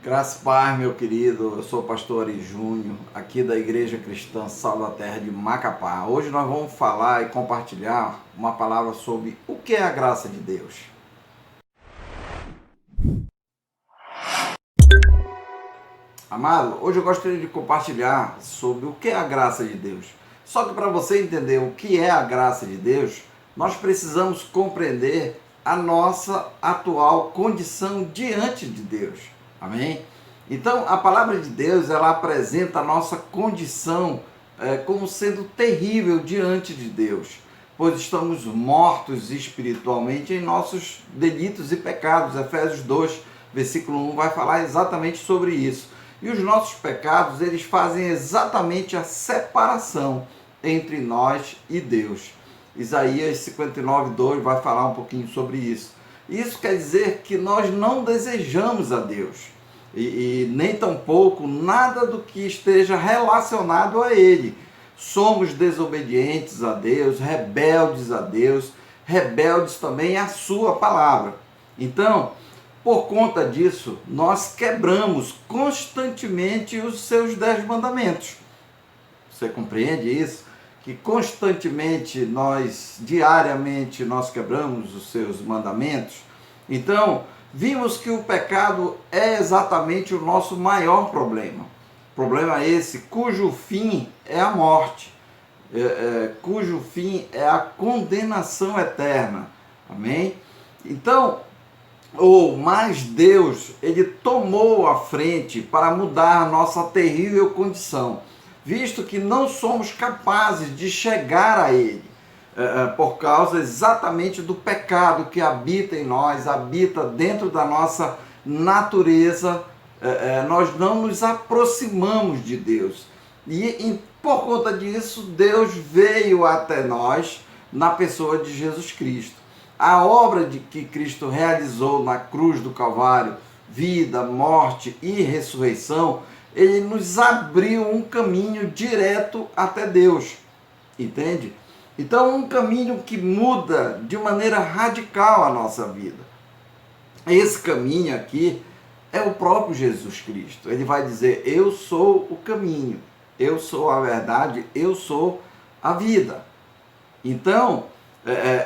Graça e paz, meu querido. Eu sou o pastor Ari Júnior, aqui da Igreja Cristã Sal da Terra de Macapá. Hoje nós vamos falar e compartilhar uma palavra sobre o que é a graça de Deus. Amado, hoje eu gostaria de compartilhar sobre o que é a graça de Deus. Só que para você entender o que é a graça de Deus, nós precisamos compreender a nossa atual condição diante de Deus. Amém? Então, a palavra de Deus, ela apresenta a nossa condição como sendo terrível diante de Deus, pois estamos mortos espiritualmente em nossos delitos e pecados. Efésios 2, versículo 1 vai falar exatamente sobre isso. E os nossos pecados, eles fazem exatamente a separação entre nós e Deus. Isaías 59, 2 vai falar um pouquinho sobre isso. Isso quer dizer que nós não desejamos a Deus. E nem tampouco nada do que esteja relacionado a Ele. Somos desobedientes a Deus, rebeldes também à sua palavra. Então, por conta disso, nós quebramos constantemente os seus 10 mandamentos. Você compreende isso? Que constantemente diariamente nós quebramos os seus mandamentos. Então, vimos que o pecado é exatamente o nosso maior problema. Problema esse cujo fim é a morte, cujo fim é a condenação eterna. Amém? Então, mas Deus, Ele tomou a frente para mudar a nossa terrível condição, visto que não somos capazes de chegar a Ele, por causa exatamente do pecado que habita em nós, habita dentro da nossa natureza. Nós não nos aproximamos de Deus. E por conta disso, Deus veio até nós na pessoa de Jesus Cristo. A obra que Cristo realizou na cruz do Calvário, vida, morte e ressurreição, Ele nos abriu um caminho direto até Deus. Entende? Então, um caminho que muda de maneira radical a nossa vida. Esse caminho aqui é o próprio Jesus Cristo. Ele vai dizer: eu sou o caminho, eu sou a verdade, eu sou a vida. Então,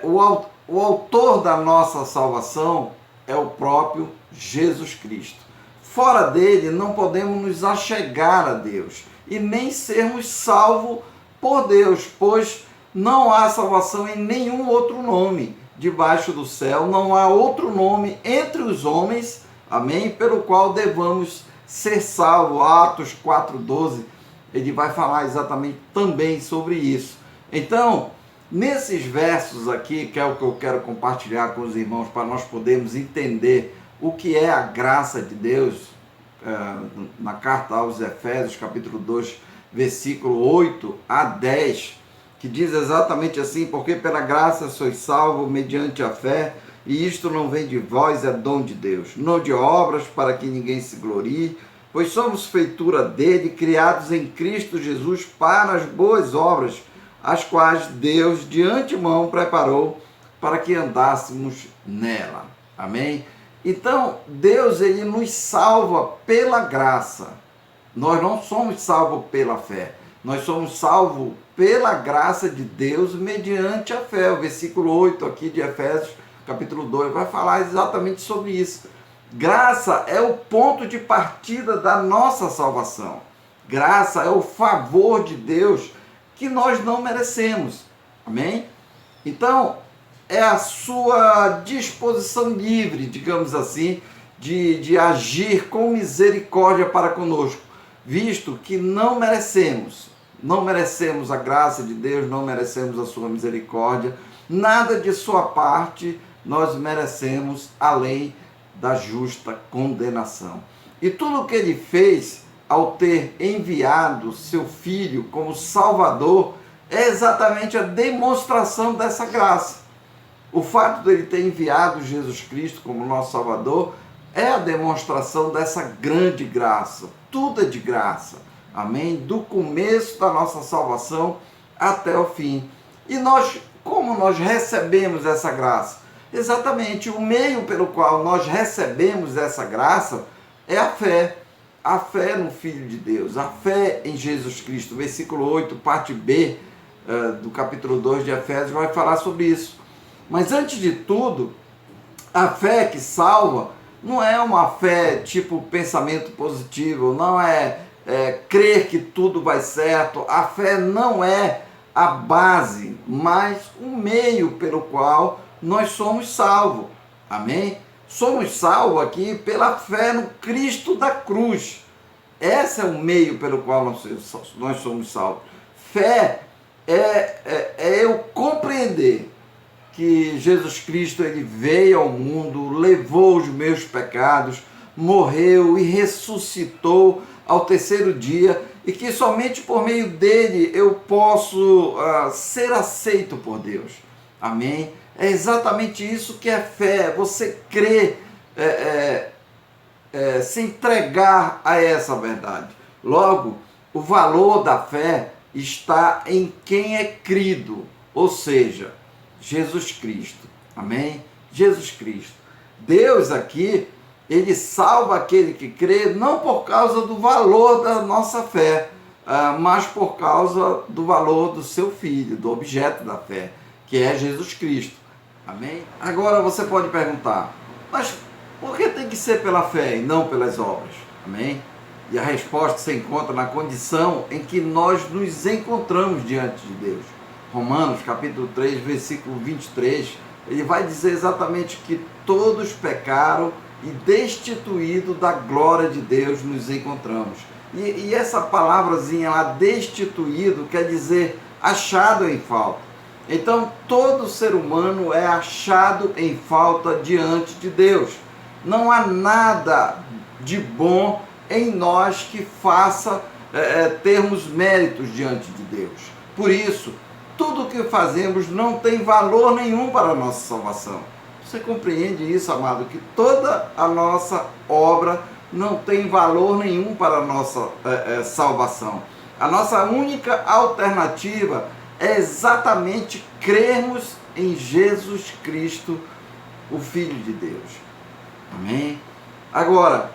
o autor da nossa salvação é o próprio Jesus Cristo. Fora dele, não podemos nos achegar a Deus e nem sermos salvos por Deus, pois não há salvação em nenhum outro nome debaixo do céu, não há outro nome entre os homens, amém, pelo qual devamos ser salvos. Atos 4:12, ele vai falar exatamente também sobre isso. Então, nesses versos aqui, que é o que eu quero compartilhar com os irmãos, para nós podermos entender o que é a graça de Deus, na carta aos Efésios, capítulo 2, versículo 8 a 10, que diz exatamente assim: porque pela graça sois salvos mediante a fé, e isto não vem de vós, é dom de Deus, não de obras, para que ninguém se glorie, pois somos feitura dele, criados em Cristo Jesus para as boas obras, as quais Deus de antemão preparou para que andássemos nela. Amém? Então, Deus, Ele nos salva pela graça. Nós não somos salvos pela fé. Nós somos salvos pela graça de Deus mediante a fé. O versículo 8 aqui de Efésios, capítulo 2, vai falar exatamente sobre isso. Graça é o ponto de partida da nossa salvação. Graça é o favor de Deus que nós não merecemos. Amém? Então, é a sua disposição livre, digamos assim, de agir com misericórdia para conosco, visto que não merecemos a graça de Deus, não merecemos a sua misericórdia, nada de sua parte nós merecemos além da justa condenação. E tudo o que ele fez ao ter enviado seu Filho como Salvador é exatamente a demonstração dessa graça. O fato de ele ter enviado Jesus Cristo como nosso Salvador é a demonstração dessa grande graça. Tudo é de graça. Amém? Do começo da nossa salvação até o fim. E como nós recebemos essa graça? Exatamente, o meio pelo qual nós recebemos essa graça é a fé. A fé no Filho de Deus, a fé em Jesus Cristo. Versículo 8, parte B, do capítulo 2 de Efésios, vai falar sobre isso. Mas antes de tudo, a fé que salva não é uma fé tipo pensamento positivo, não é crer que tudo vai certo. A fé não é a base, mas o meio pelo qual nós somos salvos. Amém? Somos salvos aqui pela fé no Cristo da cruz. Esse é o meio pelo qual nós somos salvos. Fé é eu compreender que Jesus Cristo ele veio ao mundo, levou os meus pecados, morreu e ressuscitou ao terceiro dia, e que somente por meio dele eu posso ser aceito por Deus. Amém? É exatamente isso que é fé, você crer, se entregar a essa verdade. Logo, o valor da fé está em quem é crido, ou seja, Jesus Cristo. Amém? Jesus Cristo. Deus aqui, ele salva aquele que crê, não por causa do valor da nossa fé, mas por causa do valor do seu Filho, do objeto da fé, que é Jesus Cristo. Amém? Agora você pode perguntar, mas por que tem que ser pela fé e não pelas obras? Amém? E a resposta se encontra na condição em que nós nos encontramos diante de Deus. Romanos capítulo 3, versículo 23, ele vai dizer exatamente que todos pecaram e destituído da glória de Deus nos encontramos. E essa palavrazinha lá, destituído, quer dizer achado em falta. Então, todo ser humano é achado em falta diante de Deus. Não há nada de bom em nós que faça termos méritos diante de Deus. Por isso, tudo o que fazemos não tem valor nenhum para a nossa salvação. Você compreende isso, amado? Que toda a nossa obra não tem valor nenhum para a nossa salvação. A nossa única alternativa é exatamente crermos em Jesus Cristo, o Filho de Deus. Amém? Agora,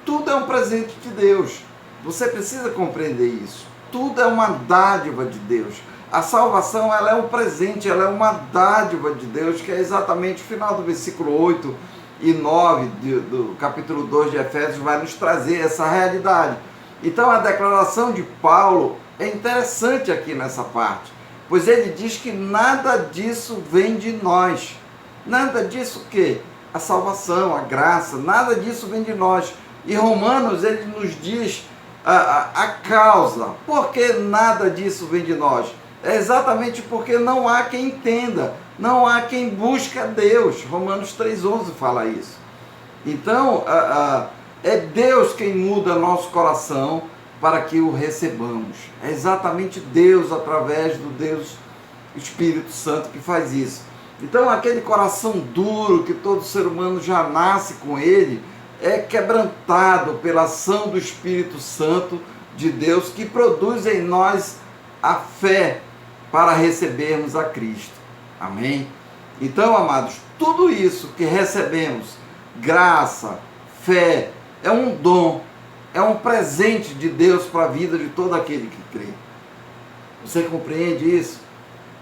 tudo é um presente de Deus. Você precisa compreender isso. Tudo é uma dádiva de Deus. A salvação, ela é um presente, ela é uma dádiva de Deus, que é exatamente o final do versículo 8 e 9 do capítulo 2 de Efésios vai nos trazer essa realidade. Então a declaração de Paulo é interessante aqui nessa parte, pois ele diz que nada disso vem de nós. Nada disso o quê? A salvação, a graça, nada disso vem de nós. E Romanos, ele nos diz a causa, por que nada disso vem de nós? É exatamente porque não há quem entenda, não há quem busca Deus. Romanos 3,11 fala isso. Então, é Deus quem muda nosso coração para que o recebamos. É exatamente Deus, através do Deus Espírito Santo, que faz isso. Então, aquele coração duro que todo ser humano já nasce com ele, é quebrantado pela ação do Espírito Santo de Deus, que produz em nós a fé para recebermos a Cristo. Amém? Então, amados, tudo isso que recebemos, graça, fé, é um dom, é um presente de Deus para a vida de todo aquele que crê. Você compreende isso?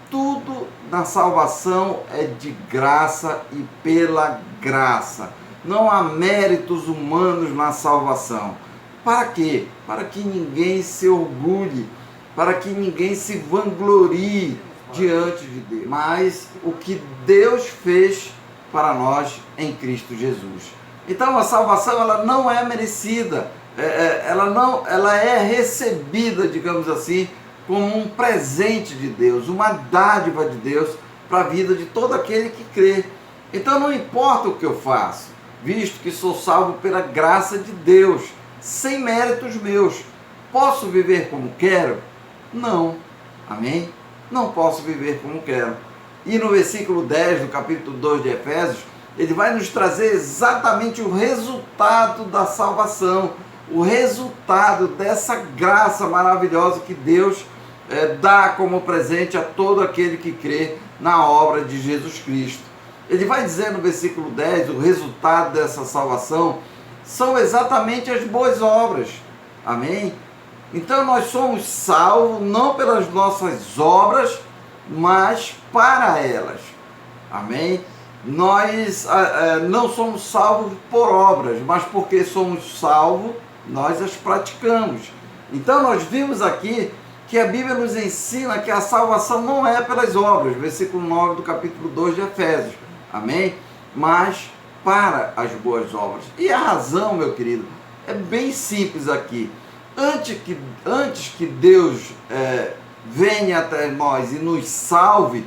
Tudo na salvação é de graça e pela graça. Não há méritos humanos na salvação. Para quê? Para que ninguém se orgulhe, para que ninguém se vanglorie diante de Deus. Mas o que Deus fez para nós em Cristo Jesus. Então a salvação, ela não é merecida, ela é recebida, digamos assim, como um presente de Deus, uma dádiva de Deus para a vida de todo aquele que crê. Então não importa o que eu faço, visto que sou salvo pela graça de Deus, sem méritos meus. Posso viver como quero? Não. Amém? Não posso viver como quero. E no versículo 10 do capítulo 2 de Efésios, ele vai nos trazer exatamente o resultado da salvação, o resultado dessa graça maravilhosa que Deus dá como presente a todo aquele que crê na obra de Jesus Cristo. Ele vai dizer no versículo 10, o resultado dessa salvação são exatamente as boas obras. Amém? Então nós somos salvos não pelas nossas obras, mas para elas. Amém? Nós não somos salvos por obras, mas porque somos salvos, nós as praticamos. Então nós vimos aqui que a Bíblia nos ensina que a salvação não é pelas obras, versículo 9 do capítulo 2 de Efésios. Amém? Mas para as boas obras. E a razão, meu querido, é bem simples aqui. Antes que Deus venha até nós e nos salve,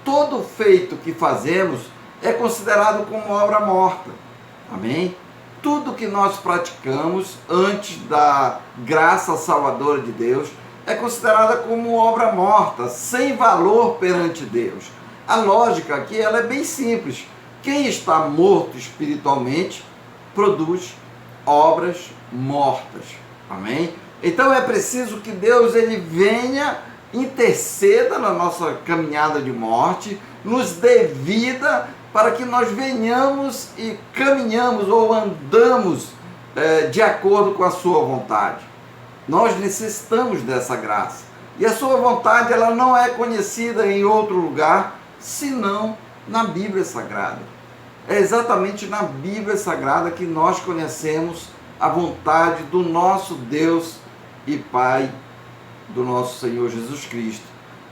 todo feito que fazemos é considerado como obra morta. Amém? Tudo que nós praticamos antes da graça salvadora de Deus é considerada como obra morta, sem valor perante Deus. A lógica aqui ela é bem simples. Quem está morto espiritualmente produz obras mortas. Amém? Então é preciso que Deus ele venha, interceda na nossa caminhada de morte, nos dê vida para que nós venhamos e caminhamos ou andamos de acordo com a sua vontade. Nós necessitamos dessa graça. E a sua vontade ela não é conhecida em outro lugar, senão na Bíblia Sagrada. É exatamente na Bíblia Sagrada que nós conhecemos a vontade do nosso Deus e Pai, do nosso Senhor Jesus Cristo.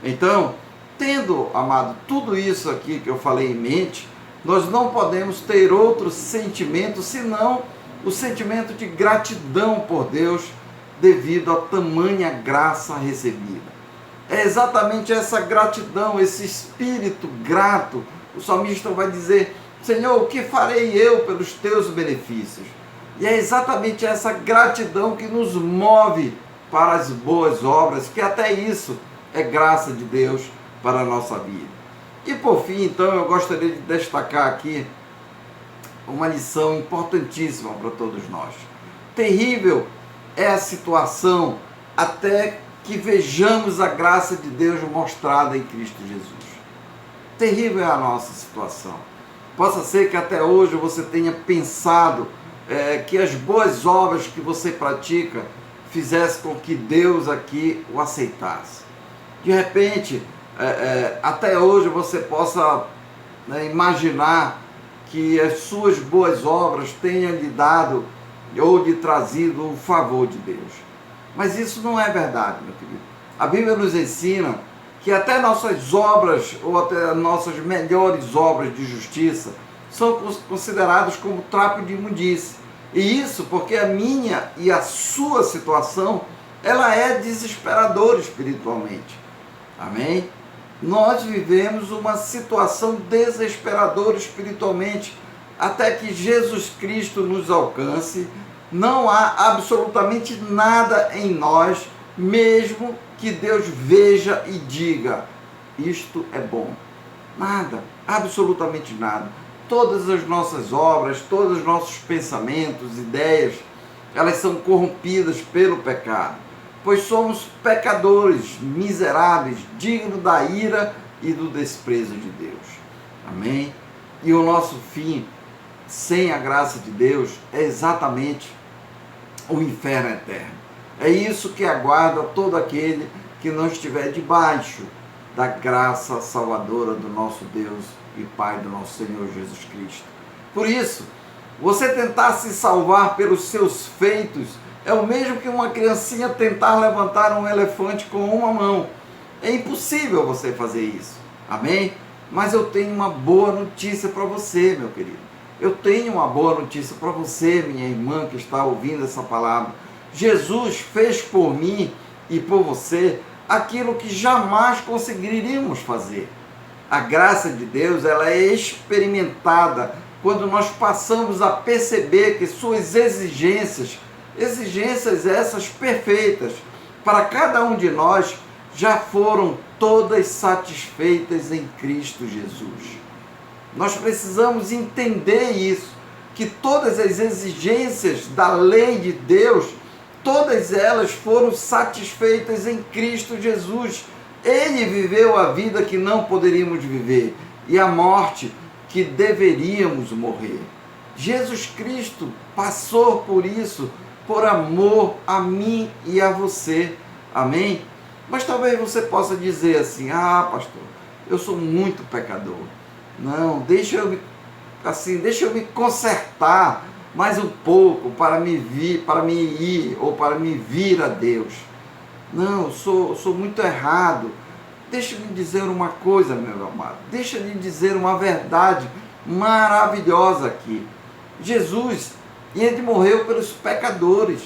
Então, tendo, amado, tudo isso aqui que eu falei em mente, nós não podemos ter outro sentimento senão o sentimento de gratidão por Deus devido a tamanha graça recebida. É exatamente essa gratidão, esse espírito grato. O salmista vai dizer: Senhor, o que farei eu pelos teus benefícios? E é exatamente essa gratidão que nos move para as boas obras, que até isso é graça de Deus para a nossa vida. E por fim, então, eu gostaria de destacar aqui uma lição importantíssima para todos nós. Terrível é a situação até que vejamos a graça de Deus mostrada em Cristo Jesus. Terrível é a nossa situação. Possa ser que até hoje você tenha pensado que as boas obras que você pratica fizesse com que Deus aqui o aceitasse. De repente, até hoje você possa imaginar que as suas boas obras tenham lhe dado ou lhe trazido o favor de Deus. Mas isso não é verdade, meu querido. A Bíblia nos ensina que até nossas obras, ou até nossas melhores obras de justiça, são consideradas como trapo de imundície. E isso porque a minha e a sua situação, ela é desesperadora espiritualmente. Amém? Nós vivemos uma situação desesperadora espiritualmente, até que Jesus Cristo nos alcance. Não há absolutamente nada em nós, mesmo que Deus veja e diga: isto é bom. Nada, absolutamente nada. Todas as nossas obras, todos os nossos pensamentos, ideias, elas são corrompidas pelo pecado, pois somos pecadores, miseráveis, dignos da ira e do desprezo de Deus. Amém? E o nosso fim, sem a graça de Deus, é exatamente o inferno eterno. É isso que aguarda todo aquele que não estiver debaixo da graça salvadora do nosso Deus e Pai do nosso Senhor Jesus Cristo. Por isso, você tentar se salvar pelos seus feitos é o mesmo que uma criancinha tentar levantar um elefante com uma mão. É impossível você fazer isso. Amém? Mas eu tenho uma boa notícia para você, meu querido. Eu tenho uma boa notícia para você, minha irmã que está ouvindo essa palavra. Jesus fez por mim e por você aquilo que jamais conseguiríamos fazer. A graça de Deus, ela é experimentada quando nós passamos a perceber que suas exigências essas perfeitas, para cada um de nós, já foram todas satisfeitas em Cristo Jesus. Nós precisamos entender isso, que todas as exigências da lei de Deus, todas elas foram satisfeitas em Cristo Jesus. Ele viveu a vida que não poderíamos viver e a morte que deveríamos morrer. Jesus Cristo passou por isso, por amor a mim e a você. Amém? Mas talvez você possa dizer assim: ah, pastor, eu sou muito pecador. Não, deixa eu me consertar mais um pouco para me ir ou para me vir a Deus. Não, eu sou muito errado. Deixa-me dizer uma coisa, meu amado. Deixa-me dizer uma verdade maravilhosa aqui. Jesus, ele morreu pelos pecadores.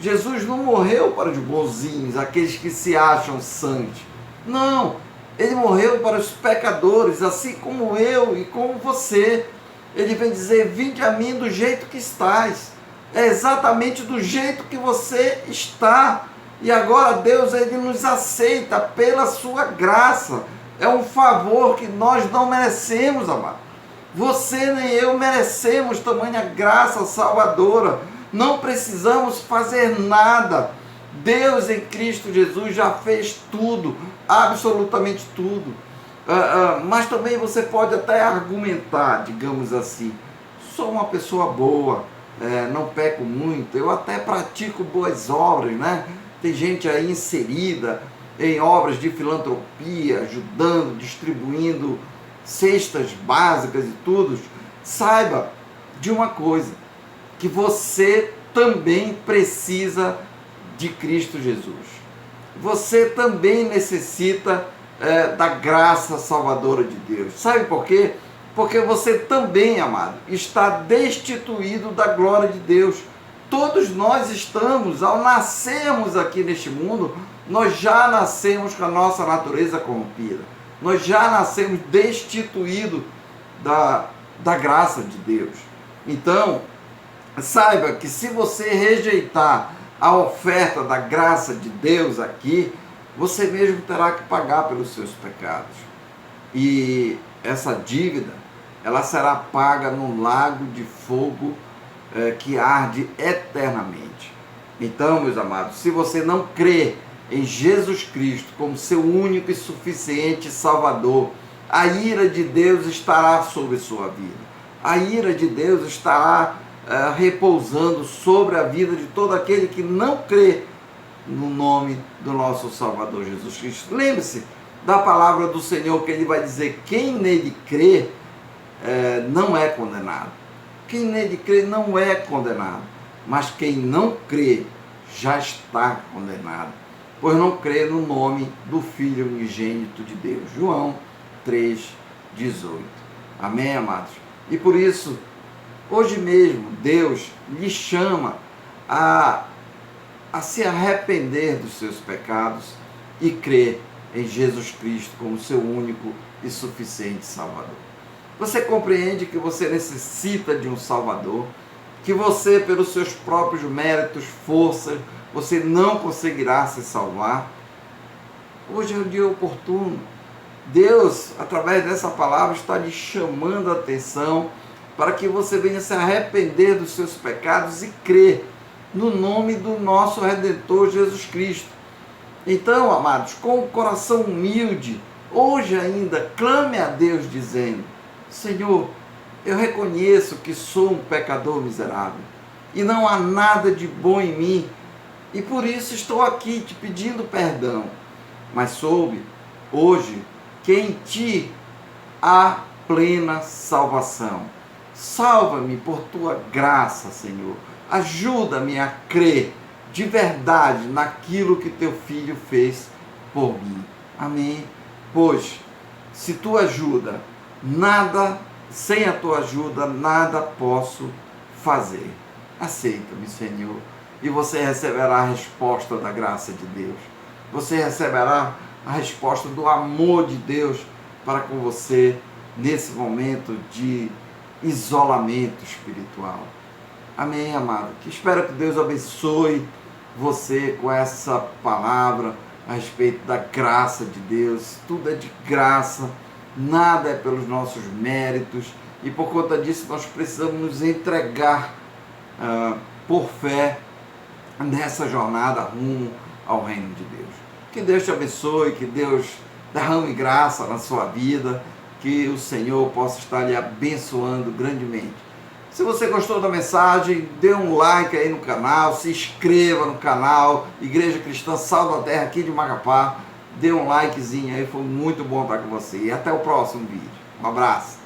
Jesus não morreu para os bonzinhos, aqueles que se acham santos. Não, ele morreu para os pecadores, assim como eu e como você. Ele vem dizer: vinde a mim do jeito que estás. É exatamente do jeito que você está. E agora Deus, ele nos aceita pela sua graça. É um favor que nós não merecemos, amado. Você nem eu merecemos tamanha graça salvadora. Não precisamos fazer nada. Deus em Cristo Jesus já fez tudo, absolutamente tudo. Mas também você pode até argumentar, digamos assim: sou uma pessoa boa, não peco muito, eu até pratico boas obras, né? Tem gente aí inserida em obras de filantropia, ajudando, distribuindo cestas básicas e tudo. Saiba de uma coisa, que você também precisa de Cristo Jesus. Você também necessita da graça salvadora de Deus. Sabe por quê? Porque você também, amado, está destituído da glória de Deus. Todos nós estamos, ao nascermos aqui neste mundo, nós já nascemos com a nossa natureza corrompida. Nós já nascemos destituídos da graça de Deus. Então, saiba que se você rejeitar a oferta da graça de Deus aqui, você mesmo terá que pagar pelos seus pecados. E essa dívida, ela será paga no lago de fogo que arde eternamente. Então, meus amados, se você não crê em Jesus Cristo como seu único e suficiente Salvador, a ira de Deus estará sobre sua vida. A ira de Deus estará repousando sobre a vida de todo aquele que não crê no nome do nosso Salvador Jesus Cristo. Lembre-se da palavra do Senhor, que ele vai dizer: quem nele crê não é condenado. Quem nele crê não é condenado, mas quem não crê já está condenado, pois não crê no nome do Filho unigênito de Deus. João 3,18. Amém, amados? E por isso, hoje mesmo, Deus lhe chama a se arrepender dos seus pecados e crer em Jesus Cristo como seu único e suficiente Salvador. Você compreende que você necessita de um Salvador, que você, pelos seus próprios méritos, forças, você não conseguirá se salvar? Hoje é um dia oportuno. Deus, através dessa palavra, está lhe chamando a atenção para que você venha se arrepender dos seus pecados e crer no nome do nosso Redentor Jesus Cristo. Então, amados, com o coração humilde, hoje ainda, clame a Deus dizendo: Senhor, eu reconheço que sou um pecador miserável e não há nada de bom em mim, e por isso estou aqui te pedindo perdão. Mas soube hoje que em ti há plena salvação. Salva-me por tua graça, Senhor. Ajuda-me a crer de verdade naquilo que teu Filho fez por mim. Amém? Pois, se tu ajuda, sem a tua ajuda, nada posso fazer. Aceita-me, Senhor, e você receberá a resposta da graça de Deus. Você receberá a resposta do amor de Deus para com você nesse momento de isolamento espiritual. Amém, amado? Que espero que Deus abençoe você com essa palavra a respeito da graça de Deus. Tudo é de graça, nada é pelos nossos méritos, e por conta disso nós precisamos nos entregar por fé nessa jornada rumo ao reino de Deus. Que Deus te abençoe, que Deus derrame graça na sua vida, que o Senhor possa estar lhe abençoando grandemente. Se você gostou da mensagem, dê um like aí no canal, se inscreva no canal Igreja Cristã Sal da Terra aqui de Macapá. Dê um likezinho aí, foi muito bom estar com você. E até o próximo vídeo. Um abraço.